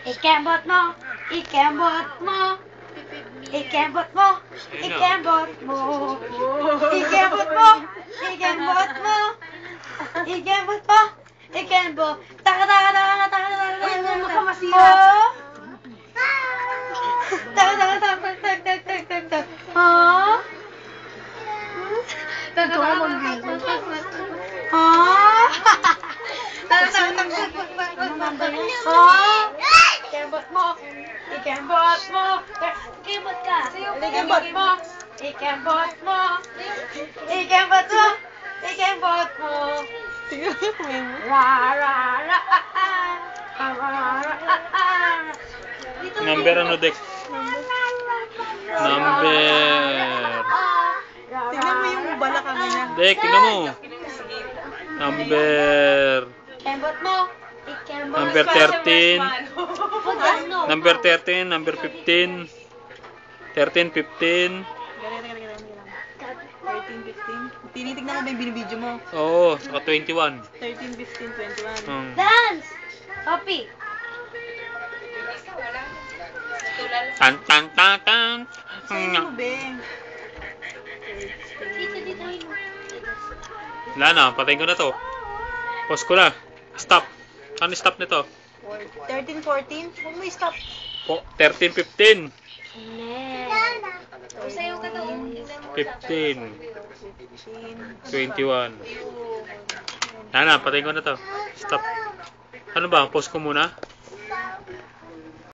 Ikembot mo, ikembot mo, ikembot mo, ikembot mo, ikembot mo, ikembot mo, ikembot mo, ikembot. Taka taka taka taka taka. Uy, ano ka masira? Taka taka taka taka taka taka taka. Ha? Taka taka taka taka. Ha? Taka taka taka taka. Ha? Ikembot mo, ikembot mo, ikembot ka, ikembot mo, ikembot mo, ikembot mo, ikembot mo. Ra ra ra Number ano, Dek? Number. Tingnan mo yung balakang niya. Dek, tingnan mo. Number. Ikembot mo, ikembot. Number 13. Ano? Number 13, number 15. 13, 15. Ganyan. 13, 15. Tinitignan ko ba yung binibidyo mo? Oo, saka 21. 13, 15, 21. Dance! Papi! Tan tan tan tan. Sa'yo mo, Beng. Dito. Wala na, patayin ko na to. Pause ko na. Stop. Ano stop nito? 13, 14. Huwag mo i-stop. 13, 15. Sayo ka to. 15. 21. Wala na, patayin ko na to. Stop. Ano ba? Pause ko muna.